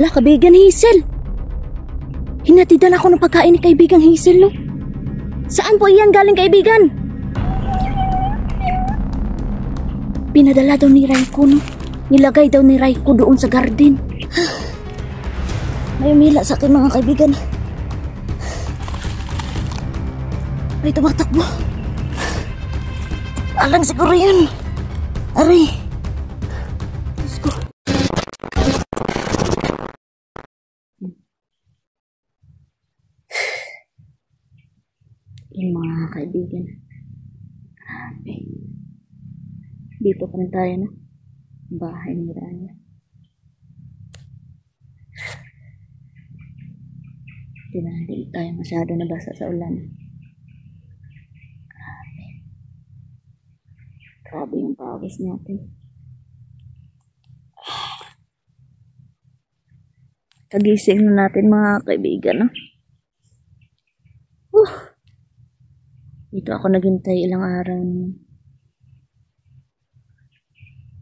Ala, kaibigan Hazel. Hinatidan ako ng pagkain ni kaibigan Hazel, no? Saan po iyan galing, kaibigan? Pinadala daw ni Raiko, no? Nilagay daw ni Raiko doon sa garden. May umila sa akin, mga kaibigan. May tumatakbo. Alang siguro yan. Aray. Diyos ko. Yung mga kaibigan. Grabe. Dito pa rin tayo, no? Bahay ni Raya. Hindi tayo masyado nabasa sa ulan. Grabe. Grabe yung pawis natin. Kagising na natin, mga kaibigan, no? Dito ako naghintay ilang araw.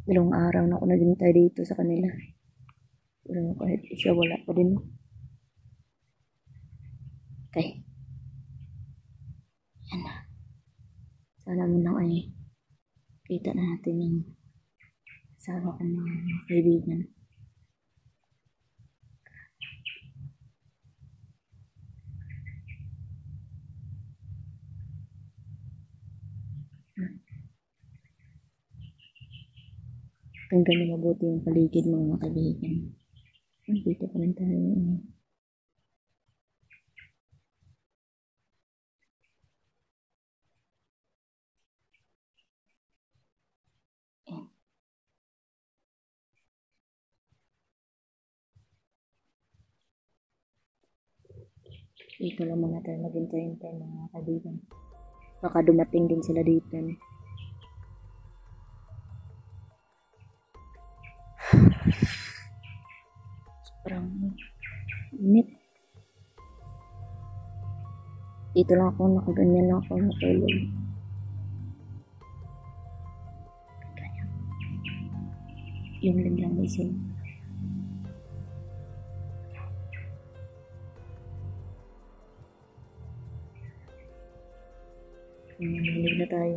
Dalawang araw na ako naghintay dito sa kanila. Pero kahit isa, wala pa din. Okay. Yan na. Sana mo lang ay kita na natin yung asawa ko, mga kaibigan. Hanggang na mabuti yung paligid, mga kaibigan. Dito pa rin tayo. Dito lang muna tayo maghintay-hintay, mga kaibigan. Baka dumating din sila dito. Sobrang init. Dito lang ako, nakaganyan lang ako natulog. Yung lang may sila. Nalilig na tayo.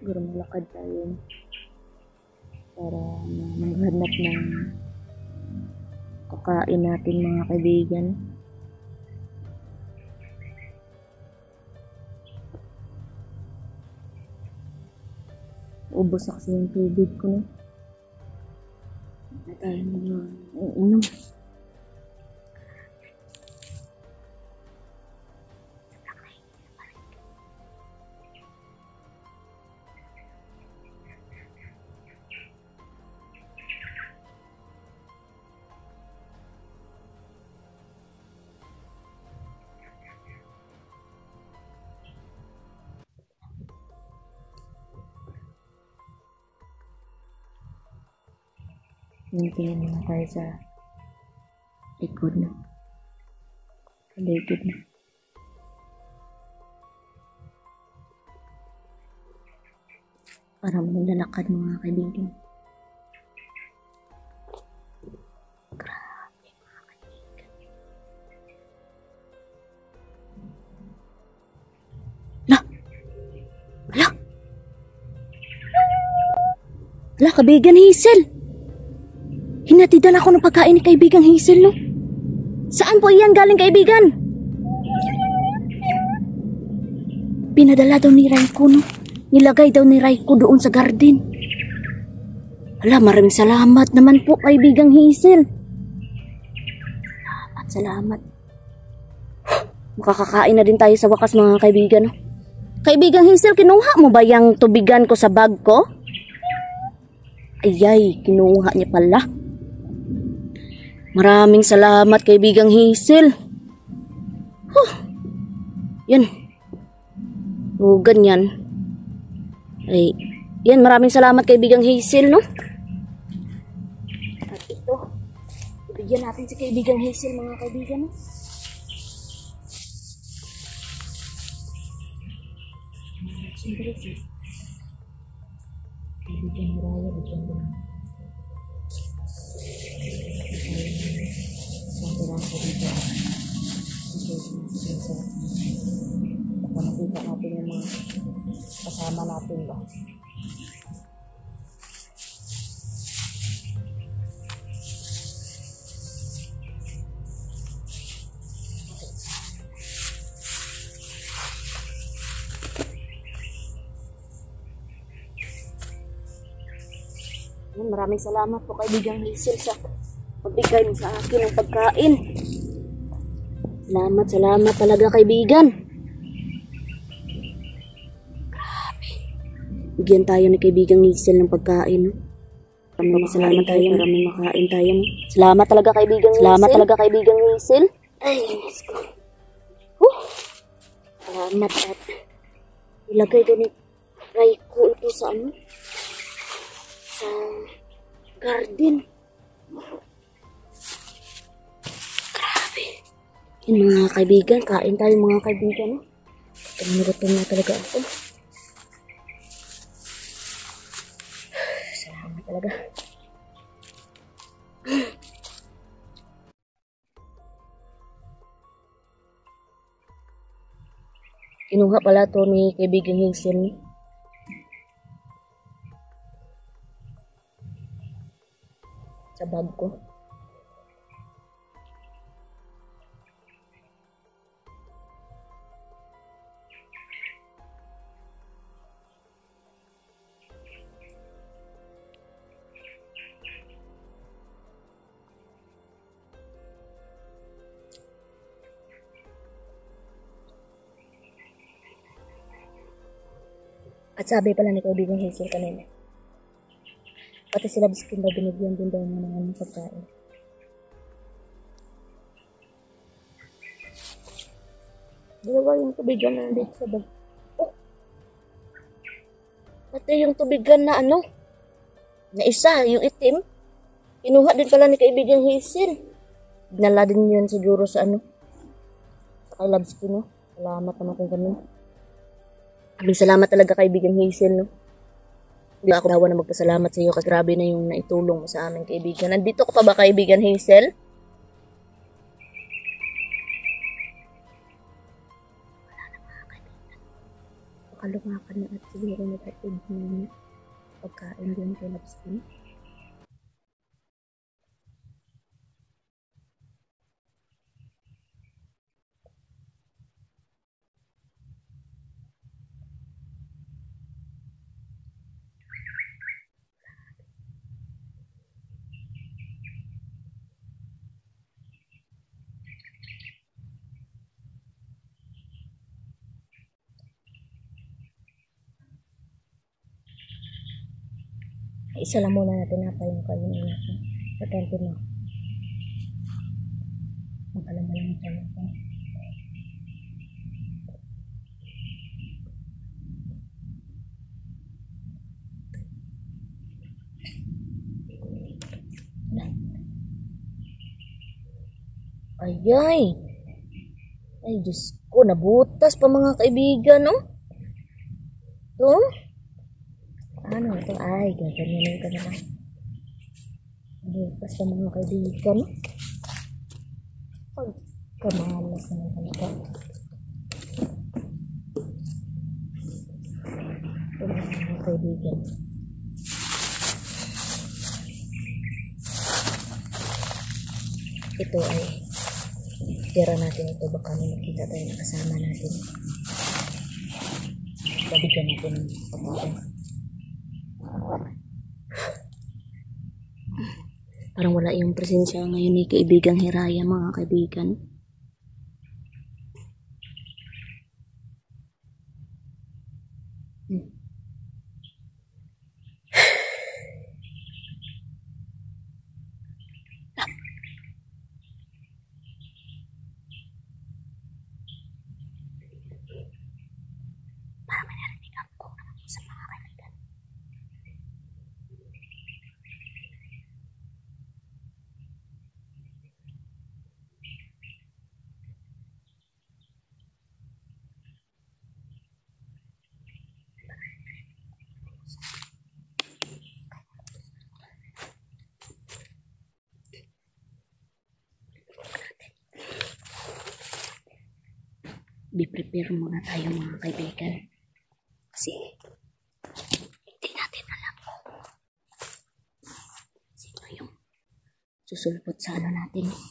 Siguro malakad tayo para maghanap ng kakain natin, mga kaibigan. Ubos na kasi yung tubig ko, no? Na tayo mga inom. Tingin naman tayo sa likod na. Paligid na. Para maglalakad, mga kaibigan. Grabe, mga kaibigan. La! Ala! Ala, kaibigan Hazel! Hinatidan ako ng pagkain ni kaibigang Hazel, no? Saan po iyan galing, kaibigan? Pinadala daw ni Raiko, no? Nilagay daw ni Raiko doon sa garden. Hala, maraming salamat naman po, kaibigang Hazel. Salamat. Makakakain na din tayo sa wakas, mga kaibigan, no? Kaibigang Hazel, kinuha mo ba yung tubigan ko sa bag ko? Ayay, kinuha niya pala. Maraming salamat, kaibigang Hazel. Yan. O, ganyan. Ay, yan, maraming salamat, kaibigang Hazel, no? At ito, ibigyan natin si kaibigang Hazel, mga kaibigan, no? Siyempre, kaibigan ni Raya, bigyan ko na. Isang piraso dito. Baka makita natin yung mga kasama natin ba. Maraming salamat po kaibigang Hazel sa pagbigay mo sa akin ng pagkain. Salamat talaga kaibigan. Grabe. Bigyan tayo ni kaibigang Hazel ng pagkain. Maraming salamat tayo, maraming makain tayo. Salamat talaga kaibigang Hazel. Salamat talaga kaibigang Hazel. Ay, Diyos ko. Salamat at ilagay ko ni Raiko ito sa ano? Sa garden. Grabe. Yun mga kaibigan, kain tayo mga kaibigan. Gutom na talaga ako. Salamat talaga. Kinuha pala to ni kaibigan Hazel. Sa bag ko. At sabi pala ni kaibigan Hazel kanina, pati sila biskin ba binigyan din daw ng mga pagkain. Dalawa yung tubigan na nandito sa bag. Oh! Pati yung tubigan na ano, na isa, yung itim, kinuha din pala ni kaibigan Hazel. Dinala din yun siguro sa ano, sa kay Labskin, no? Salamat naman kung ganun. Maraming salamat talaga kaibigan Hazel, no? Hindi ako dawa na magpasalamat sa iyo kasi grabe na yung naitulong mo sa aming kaibigan. Nandito ka pa ba kaibigan Hazel? Wala na mga kaibigan. Makalumakan na at siguro natatid na pagkain din kay Labskin. Isa lang muna natin na pa yung kainin natin. Patente na. Magkalaman tayo. Ayay! Ay, Diyos ko, nabutas pa mga kaibigan, no? Ito? Ano ito? Ay, gaganyanin ka na lang. Nabutas pa mga kaibigan, no? Pagkamalas naman ito. Ito mga kaibigan. Ito ay tira natin ito, baka may makita tayo na kasama natin. Babigyan natin ng pagkain. Parang wala yung presensya ngayon ni kaibigang Hiraya mga kaibigan. Parang may narinig ako sa mga kaibigan. Be prepare muna tayo mga kaibigan. Kasi hindi natin alam kung sino yung susulpot sa ano natin. Hindi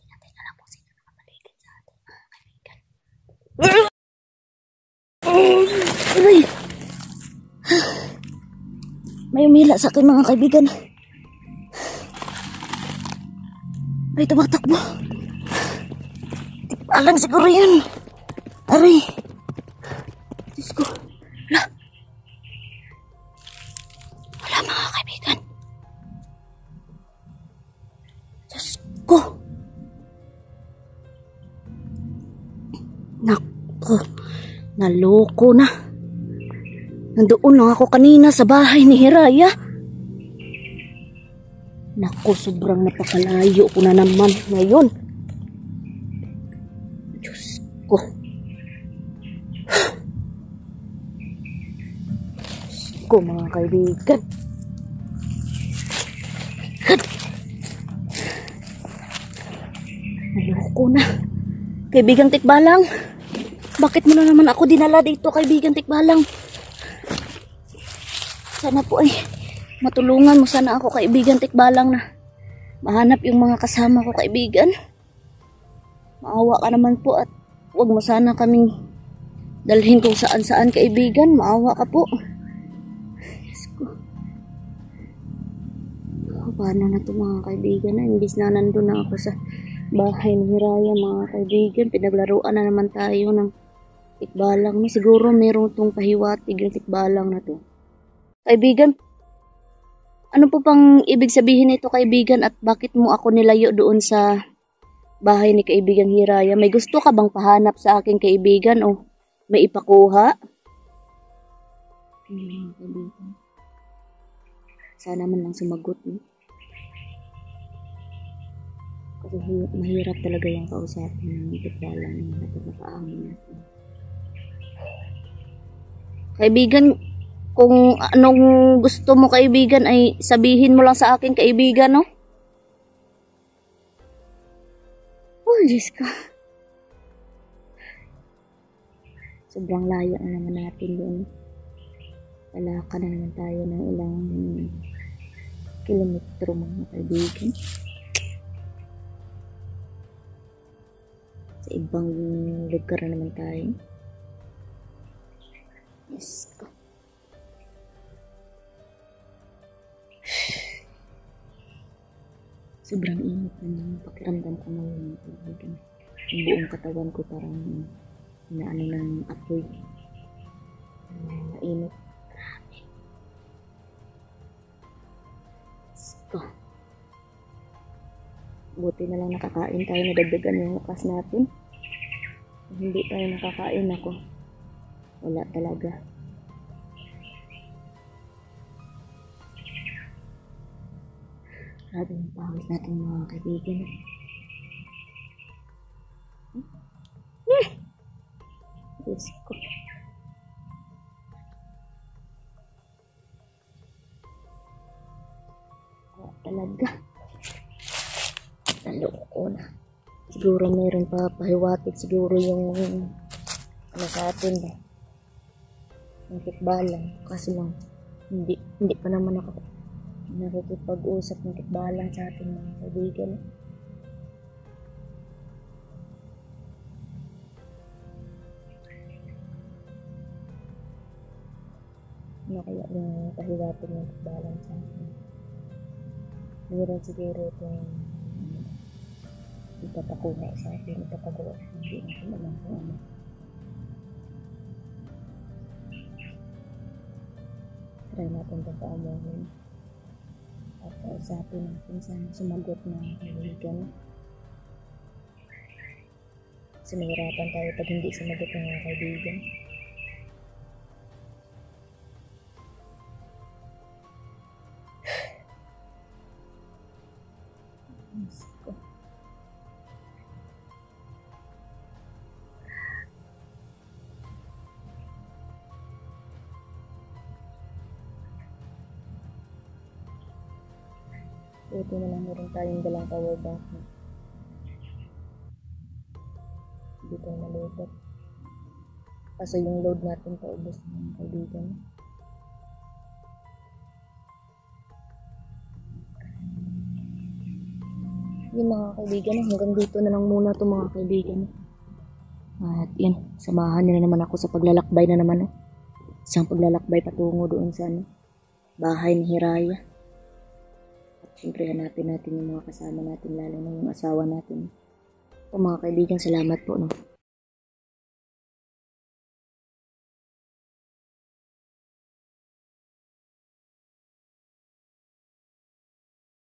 natin alam kung sino nakapaligid sa atin mga kaibigan. Aray! May umila sa akin mga kaibigan. May tumatakbo. Alang siguro yun. Aray. Diyos ko. Wala. Wala mga kaibigan. Diyos ko. Naku. Naloko na. Nandoon lang ako kanina sa bahay ni Hiraya. Naku, sobrang napakalayo ko na naman ngayon. Diyos ko. Diyos ko mga kaibigan. Naloko na. Kaibigang Tikbalang. Bakit mo na naman ako dinala dito, kaibigang Tikbalang? Sana po ay matulungan mo sana ako, kaibigan Tikbalang, na mahanap yung mga kasama ko, kaibigan. Maawa ka naman po at huwag mo sana kaming dalhin kung saan-saan, kaibigan. Maawa ka po. Yes ko. Paano na ito mga kaibigan? Imbis na nandun na ako sa bahay ni Hiraya mga kaibigan, pinaglaruan na naman tayo ng Tikbalang. Siguro meron itong pahiwatig ng Tikbalang na to. Kaibigan, ano po pang ibig sabihin nito, kaibigan, at bakit mo ako nilayo doon sa bahay ni kaibigang Hiraya? May gusto ka bang pahanap sa aking kaibigan o may ipakuha? Kaibigan. Sana man lang sumagot. Kasi mahirap talaga yung kausapin ng Tikbalang na napakaamin natin. Kaibigan, kung anong gusto mo, kaibigan, ay sabihin mo lang sa akin, kaibigan, no? Oh, Diyos ka. Sobrang layo na naman natin doon. Lalaka na naman tayo ng ilang kilometro mga kaibigan. Sa ibang lugar na naman tayo. Yes ko. Sobrang init ng pakiramdam ko ngayon. Yung buong katawan ko parang inaano ng apoy. Mainit. So, buti na lang nakakain tayo, nadagdagan yung lakas natin. Hindi tayo nakakain ako. Wala talaga. Grabe yung pawis natin mga kaibigan. Diyos ko. Wala talaga. Naloko na. Siguro mayroon pa pahiwatig. Siguro yung ano sa atin eh. Yung Tikbalang. Kasi lang hindi pa naman ako nakikipag-usap ng Tikbalang sa ating mga kaibigan. Ano kaya yung pahiwatig ng Tikbalang sa atin? Meron siguro itong ipapakuha sa atin, ipapagawa. Hindi natin alam kung ano. Try natin ito paamuhin. At kausapin natin sana sumagot ng kaibigan. Kasi mahirapan tayo pag hindi sumagot ng mga kaibigan. Buti na lang meron tayong dalang power bank na. Hindi tayo malubat. Kasi yung load natin paubos na mga kaibigan. Yung mga kaibigan, hanggang dito na lang muna ito mga kaibigan. At yan, samahan niyo na naman ako sa paglalakbay na naman. Isang paglalakbay patungo doon sa bahay ni Hiraya. At syempre hanapin natin yung mga kasama natin, lalo na yung asawa natin. O mga kaibigan, salamat po. No?